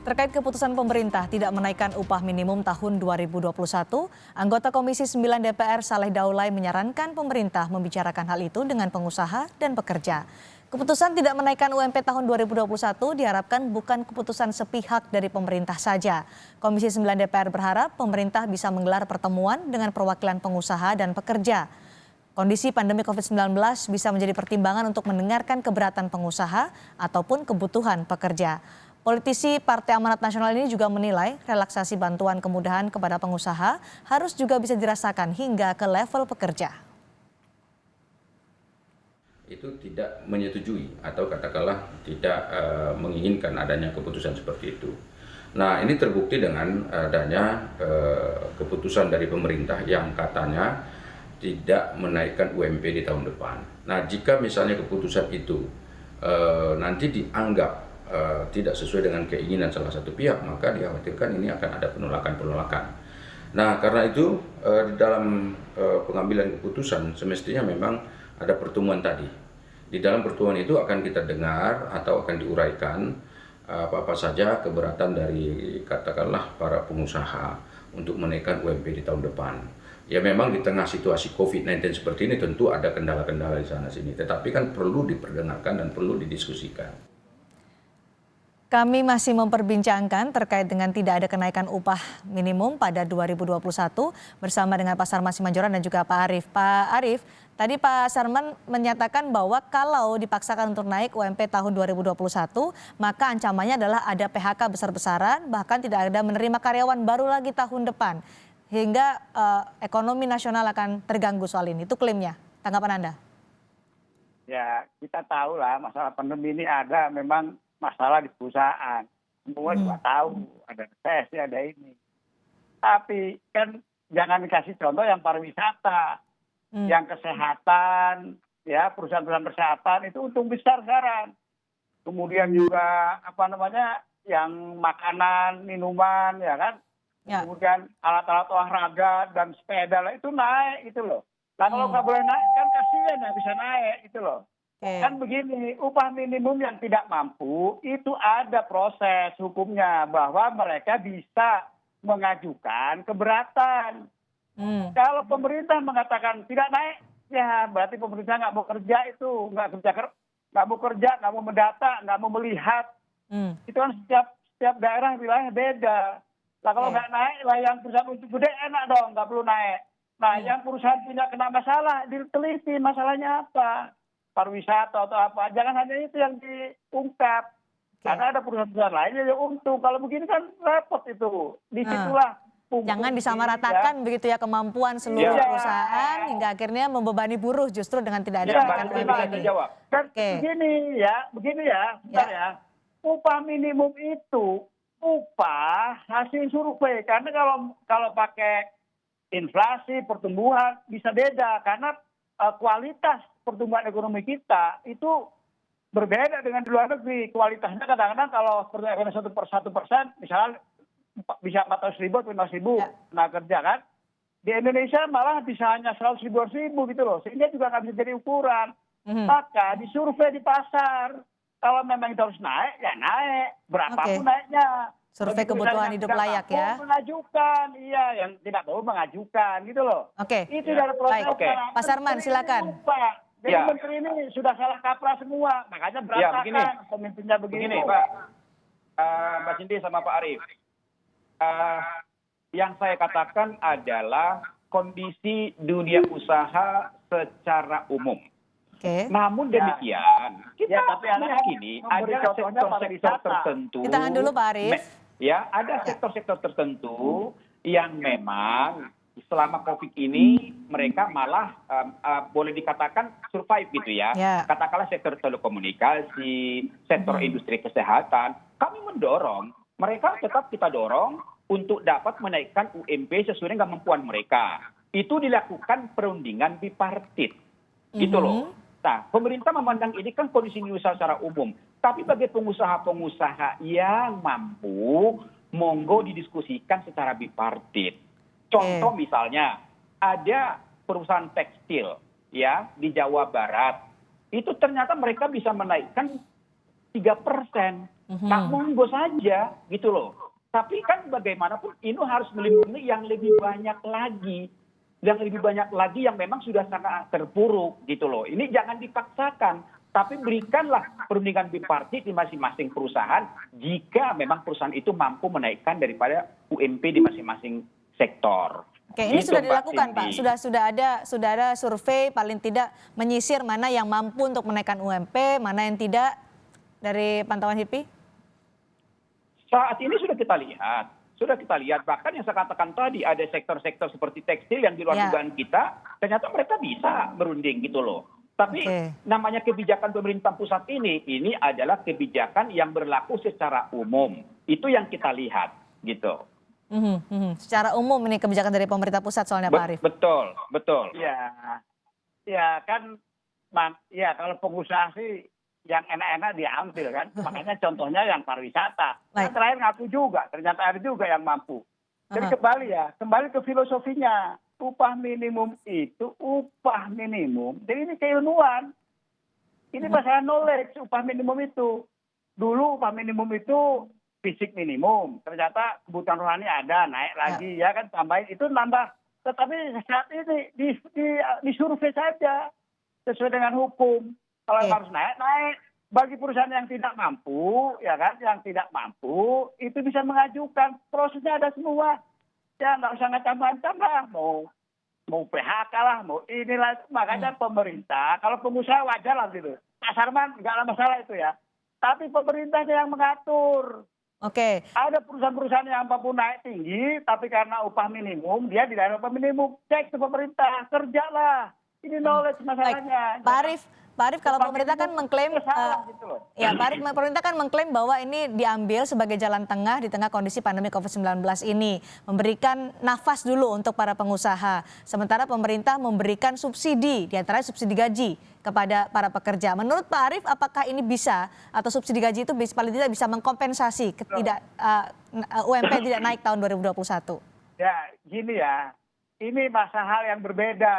Terkait keputusan pemerintah tidak menaikkan upah minimum tahun 2021, anggota Komisi 9 DPR Saleh Daulay menyarankan pemerintah membicarakan hal itu dengan pengusaha dan pekerja. Keputusan tidak menaikkan UMP tahun 2021 diharapkan bukan keputusan sepihak dari pemerintah saja. Komisi 9 DPR berharap pemerintah bisa menggelar pertemuan dengan perwakilan pengusaha dan pekerja. Kondisi pandemi COVID-19 bisa menjadi pertimbangan untuk mendengarkan keberatan pengusaha ataupun kebutuhan pekerja. Politisi Partai Amanat Nasional ini juga menilai relaksasi bantuan kemudahan kepada pengusaha harus juga bisa dirasakan hingga ke level pekerja. Itu tidak menyetujui atau katakanlah tidak menginginkan adanya keputusan seperti itu. Nah, ini terbukti dengan adanya keputusan dari pemerintah yang katanya tidak menaikkan UMP di tahun depan. Nah, jika misalnya keputusan itu nanti dianggap tidak sesuai dengan keinginan salah satu pihak, maka dikhawatirkan ini akan ada penolakan-penolakan. Nah, karena itu di dalam pengambilan keputusan semestinya memang ada pertemuan tadi. Di dalam pertemuan itu akan kita dengar atau akan diuraikan apa-apa saja keberatan dari katakanlah para pengusaha untuk menaikkan UMP di tahun depan. Ya memang di tengah situasi COVID-19 seperti ini tentu ada kendala-kendala di sana sini, tetapi kan perlu diperdengarkan dan perlu didiskusikan. Kami masih memperbincangkan terkait dengan tidak ada kenaikan upah minimum pada 2021 bersama dengan Pak Sarman Simanjorang dan juga Pak Arief. Pak Arief, tadi Pak Sarman menyatakan bahwa kalau dipaksakan untuk naik UMP tahun 2021, maka ancamannya adalah ada PHK besar-besaran, bahkan tidak ada menerima karyawan baru lagi tahun depan. Hingga ekonomi nasional akan terganggu soal ini. Itu klaimnya. Tanggapan Anda? Ya, kita tahu lah masalah pandemi ini ada memang masalah di perusahaan. Semua juga tahu, ada resesi, ada ini. Tapi kan jangan dikasih contoh yang pariwisata, yang kesehatan, ya perusahaan-perusahaan kesehatan itu untung besar sekarang. Kemudian juga yang makanan, minuman, ya kan. Ya. Kemudian alat-alat olahraga dan sepeda lah itu naik itu loh. Nah kalau nggak boleh naik kan kasihan nggak bisa naik itu loh. Kan begini, upah minimum yang tidak mampu itu ada proses hukumnya bahwa mereka bisa mengajukan keberatan. Kalau pemerintah mengatakan tidak naik, ya berarti pemerintah nggak mau kerja itu, nggak mau kerja, nggak mau mendata, nggak mau melihat. Itu kan setiap daerah wilayah beda. Nah kalau nggak naik, lah yang perusahaan untuk gede enak dong, nggak perlu naik. Nah yang perusahaan tidak kena masalah, diteliti masalahnya apa. Pariwisata atau apa, jangan hanya itu yang diungkap. Karena ada perusahaan-perusahaan lainnya yang untung. Kalau begini kan repot itu. Disitulah. Jangan disamaratakan begitu ya kemampuan seluruh perusahaan hingga akhirnya membebani buruh justru dengan tidak ada kenaikan UMP ini. Dan begini ya, bentar ya. Upah minimum itu upah hasil survei. Karena kalau pakai inflasi, pertumbuhan bisa beda. Karena kualitas pertumbuhan ekonomi kita itu berbeda dengan di luar negeri. Kualitasnya kadang-kadang kalau pertumbuhan 1%, misalnya bisa 400.000 atau 500.000 tenaga kerja kan. Di Indonesia malah bisa hanya 100.000 gitu loh. Sehingga juga nggak bisa jadi ukuran. Maka disurvei di pasar. Kalau memang itu harus naik, ya naik. Berapapun naiknya. Survei kebutuhan hidup layak ya. Mengajukan, iya, yang tidak mau mengajukan gitu loh. Itu dari proses. Pak Sarman silakan. Jadi menteri ini sudah salah kaprah semua, makanya berantakan pemimpinnya begini. Pak, Mbak Cindy sama Pak Arief. Yang saya katakan adalah kondisi dunia usaha secara umum. Namun demikian, kita meyakini ada sektor-sektor tertentu. Ditahan dulu Pak Arief. Ya, ada sektor-sektor tertentu yang memang selama COVID ini mereka malah boleh dikatakan survive gitu ya. Katakanlah sektor telekomunikasi, sektor industri kesehatan. Kami mendorong, mereka tetap kita dorong untuk dapat menaikkan UMP sesuai dengan kemampuan mereka. Itu dilakukan perundingan bipartit. Gitu loh. Nah, pemerintah memandang ini kan kondisi usaha secara umum. Tapi bagi pengusaha-pengusaha yang mampu, monggo didiskusikan secara bipartit. Contoh misalnya, ada perusahaan tekstil ya di Jawa Barat. Itu ternyata mereka bisa menaikkan 3%. monggo saja gitu loh. Tapi kan bagaimanapun ini harus melindungi yang lebih banyak lagi. Yang lebih banyak lagi yang memang sudah sangat terpuruk gitu loh. Ini jangan dipaksakan. Tapi berikanlah perundingan bipartit di masing-masing perusahaan jika memang perusahaan itu mampu menaikkan daripada UMP di masing-masing sektor. Oke, ini Gitu, sudah Mbak dilakukan Pak. Cindy. Sudah ada survei paling tidak menyisir mana yang mampu untuk menaikkan UMP, mana yang tidak dari pantauan HIPI? Saat ini sudah kita lihat, bahkan yang saya katakan tadi ada sektor-sektor seperti tekstil yang di luar dugaan kita, ternyata mereka bisa berunding gitu loh. Tapi namanya kebijakan pemerintah pusat ini adalah kebijakan yang berlaku secara umum. Itu yang kita lihat gitu. Secara umum ini kebijakan dari pemerintah pusat soalnya Pak Arief. Betul. Ya kan, ya kalau pengusaha sih yang enak-enak diambil kan. Makanya contohnya yang pariwisata. Yang terakhir ngaku juga, ternyata ada juga yang mampu. Jadi kembali ke filosofinya. Upah minimum itu upah minimum. Jadi ini keilmuan. Ini masalah knowledge, upah minimum itu. Dulu upah minimum itu fisik minimum. Ternyata kebutuhan rohani ada, naik lagi ya kan, tambahin itu nambah. Tetapi saat ini disurvei saja sesuai dengan hukum. Kalau harus naik. Bagi perusahaan yang tidak mampu, ya kan, yang tidak mampu itu bisa mengajukan. Prosesnya ada semua. Ya nggak usah ngacam-ngacam lah, mau PHK lah, mau inilah. Makanya pemerintah, kalau pengusaha wajar lah gitu. Pak Sarman nggak ada masalah itu ya. Tapi pemerintahnya yang mengatur. Oke. Ada perusahaan-perusahaan yang mampu naik tinggi, tapi karena upah minimum, dia di dalam upah minimum. Cek ke pemerintah, kerjalah. Ini knowledge masalahnya. Pak Arief, kalau pemerintah kan mengklaim, pemerintah kan mengklaim bahwa ini diambil sebagai jalan tengah di tengah kondisi pandemi COVID-19 ini, memberikan nafas dulu untuk para pengusaha. Sementara pemerintah memberikan subsidi, diantaranya subsidi gaji kepada para pekerja. Menurut Pak Arief, apakah ini bisa atau subsidi gaji itu paling tidak bisa mengkompensasi UMP tidak naik tahun 2021? Ya, gini ya, ini masa hal yang berbeda.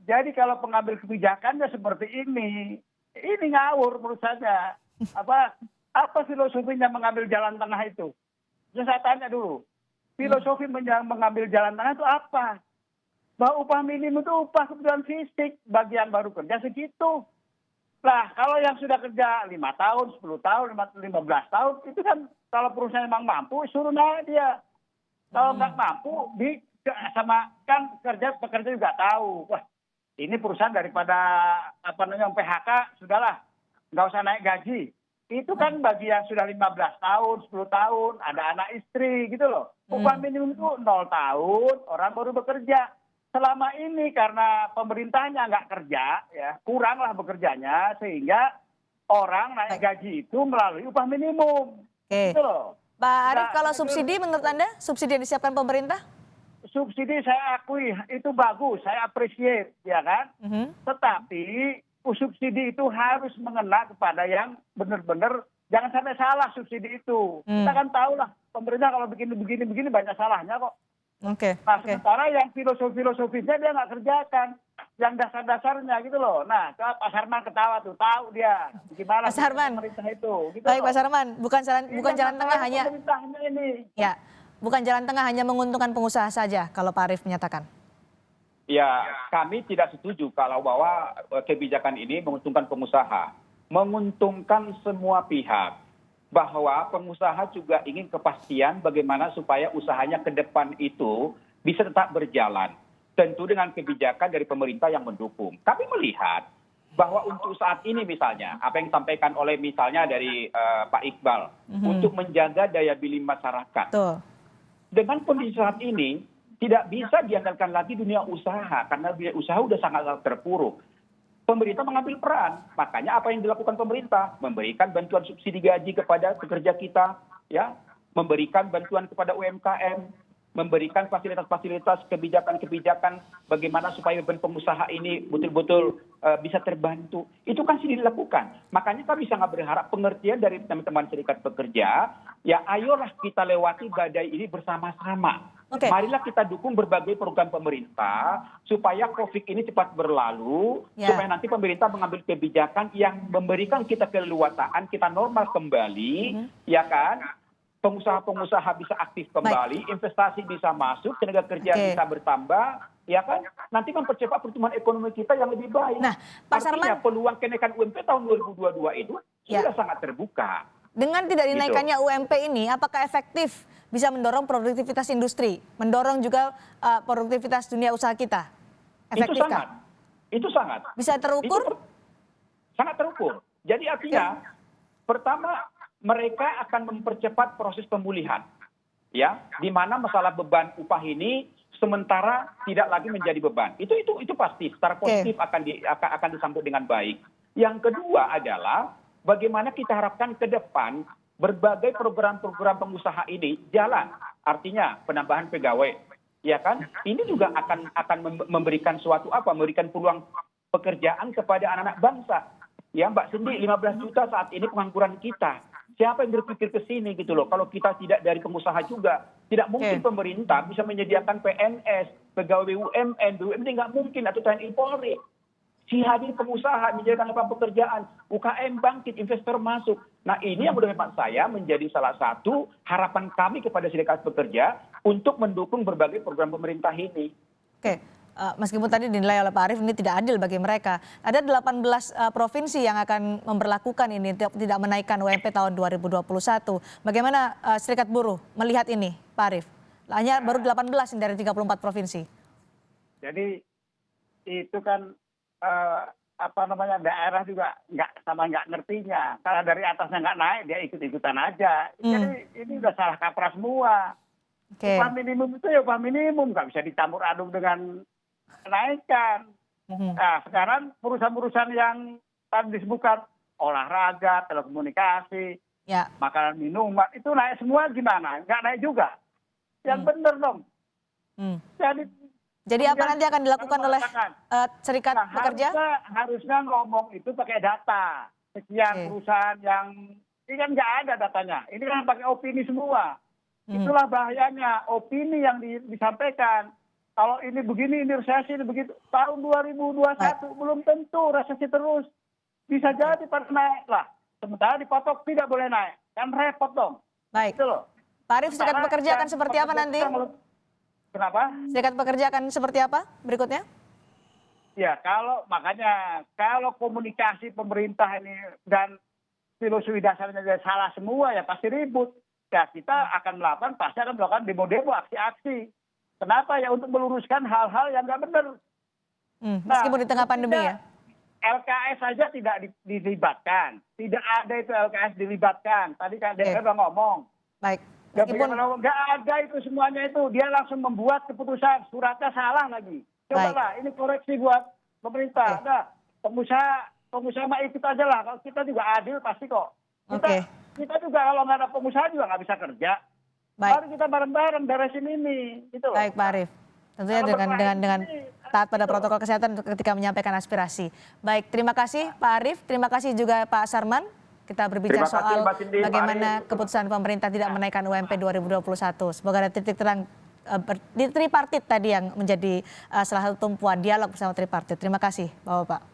Jadi kalau pengambil kebijakannya seperti ini ngawur menurut saya. Apa filosofinya mengambil jalan tengah itu? Saya tanya dulu, filosofi mengambil jalan tengah itu apa? Bahwa upah minimum itu upah kebutuhan fisik, bagi yang baru kerja segitu. Lah kalau yang sudah kerja 5 tahun, 10 tahun, 15 tahun, itu kan kalau perusahaan memang mampu, suruh naik dia. Kalau nggak mampu, sama kan pekerja juga tahu. Wah, ini perusahaan daripada PHK, sudahlah, nggak usah naik gaji. Itu kan bagi yang sudah 15 tahun, 10 tahun, ada anak istri gitu loh. Upah minimum itu 0 tahun, orang baru bekerja. Selama ini karena pemerintahnya nggak kerja, ya kuranglah bekerjanya, sehingga orang naik gaji itu melalui upah minimum. Gitu loh. Pak Arief, kalau subsidi menurut Anda, subsidi yang disiapkan pemerintah? Subsidi saya akui itu bagus, saya appreciate, ya kan. Tetapi subsidi itu harus mengena kepada yang benar-benar, jangan sampai salah subsidi itu. Kita kan tahu lah pemerintah kalau begini banyak salahnya kok. Sementara yang filosofisnya dia nggak kerjakan, yang dasar-dasarnya gitu loh. Nah, Pak Sarman ketawa tuh, tahu dia gimana pemerintah itu. Gitu baik loh. Pak Sarman, bukan jalan tengah hanya. Pemerintahnya ini. Ya. Bukan jalan tengah hanya menguntungkan pengusaha saja kalau Pak Arief menyatakan. Ya, kami tidak setuju kalau bahwa kebijakan ini menguntungkan pengusaha. Menguntungkan semua pihak. Bahwa pengusaha juga ingin kepastian bagaimana supaya usahanya ke depan itu bisa tetap berjalan. Tentu dengan kebijakan dari pemerintah yang mendukung. Kami melihat bahwa untuk saat ini misalnya, apa yang disampaikan oleh misalnya dari Pak Iqbal, untuk menjaga daya beli masyarakat. Dengan kondisi saat ini, tidak bisa diandalkan lagi dunia usaha, karena dunia usaha sudah sangat terpuruk. Pemerintah mengambil peran, makanya apa yang dilakukan pemerintah? Memberikan bantuan subsidi gaji kepada pekerja kita, ya, memberikan bantuan kepada UMKM, memberikan fasilitas-fasilitas, kebijakan-kebijakan bagaimana supaya beban pengusaha ini betul-betul bisa terbantu. Itu kan sudah dilakukan. Makanya kami sangat berharap pengertian dari teman-teman serikat pekerja, ya ayolah kita lewati badai ini bersama-sama. Oke. Marilah kita dukung berbagai program pemerintah supaya COVID ini cepat berlalu, supaya nanti pemerintah mengambil kebijakan yang memberikan kita keleluasaan, kita normal kembali, ya kan? Pengusaha-pengusaha bisa aktif kembali, investasi bisa masuk, tenaga kerja bisa bertambah, ya kan? Nanti mempercepat pertumbuhan ekonomi kita yang lebih baik. Nah, Pak Artinya Sarman, peluang kenaikan UMP tahun 2022 itu sudah sangat terbuka. dengan tidak dinaikannya UMP ini, apakah efektif bisa mendorong produktivitas industri, mendorong juga produktivitas dunia usaha kita? Efektifkah? Itu sangat. Bisa terukur? Sangat terukur. Jadi artinya, pertama mereka akan mempercepat proses pemulihan, ya, di mana masalah beban upah ini sementara tidak lagi menjadi beban. Itu pasti secara positif akan disambut dengan baik. Yang kedua adalah bagaimana kita harapkan ke depan berbagai program-program pengusaha ini jalan. Artinya penambahan pegawai, ya kan? Ini juga akan memberikan memberikan peluang pekerjaan kepada anak-anak bangsa. Ya Mbak Cindy, 15 juta saat ini pengangguran kita. Siapa yang berpikir ke sini gitu loh. Kalau kita tidak dari pengusaha juga, tidak mungkin pemerintah bisa menyediakan PNS, pegawai BUMN, nggak mungkin, atau TNI Polri. Si hadir pengusaha menyediakan lapangan pekerjaan, UKM bangkit, investor masuk. Nah ini yang menurut hemat saya menjadi salah satu harapan kami kepada serikat pekerja untuk mendukung berbagai program pemerintah ini. Oke. Meskipun tadi dinilai oleh Pak Arief ini tidak adil bagi mereka. Ada 18 provinsi yang akan memberlakukan ini, tidak menaikkan UMP tahun 2021. Bagaimana Serikat Buruh melihat ini, Pak Arief? Hanya baru 18 dari 34 provinsi. Jadi itu kan daerah juga nggak ngertinya. Karena dari atasnya nggak naik, dia ikut-ikutan aja. Jadi ini udah salah kaprah semua. Upah minimum itu ya upah minimum, nggak bisa dicampur aduk dengan kenaikan. Nah, sekarang perusahaan-perusahaan yang tadi disebutkan olahraga, telekomunikasi, makanan minuman, itu naik semua gimana? Nggak naik juga. Yang benar dong. Jadi apa nanti akan dilakukan oleh serikat pekerja? Harusnya ngomong itu pakai data. Sekian perusahaan yang ini kan nggak ada datanya. Ini kan pakai opini semua. Itulah bahayanya, opini yang disampaikan. Kalau ini begini, ini resesi, ini begitu. Tahun 2021 belum tentu resesi terus. Bisa jadi pada naik lah. Sementara dipatok tidak boleh naik. Kan repot dong. Baik. Gitu loh. Pak Arief, serikat pekerja akan seperti apa nanti? Kenapa? Serikat pekerja akan seperti apa berikutnya? Ya, kalau komunikasi pemerintah ini dan filosofi dasarnya salah semua, ya pasti ribut. Ya, kita akan melakukan demo-demo, aksi-aksi. Kenapa? Ya untuk meluruskan hal-hal yang nggak benar. Meskipun di tengah pandemi ya? LKS saja tidak dilibatkan. Tidak ada itu LKS dilibatkan. Tadi Kak DPR udah ngomong. Baik. Meskipun nggak ada itu semuanya itu. Dia langsung membuat keputusan. Suratnya salah lagi. Cobalah, ini koreksi buat pemerintah. Ada pengusaha mah ikut aja lah. Kalau kita juga adil pasti kok. Kita juga kalau nggak ada pengusaha juga nggak bisa kerja. Baru kita bareng-bareng beresin ini, gitu loh. Baik, Pak Arief. Tentunya dengan taat pada protokol kesehatan ketika menyampaikan aspirasi. Baik, terima kasih Pak Arief, terima kasih juga Pak Sarman. Kita berbicara soal bagaimana keputusan pemerintah tidak menaikkan UMP 2021. Semoga ada titik terang di tripartit tadi yang menjadi salah satu tumpuan dialog bersama tripartit. Terima kasih, Bapak-Bapak.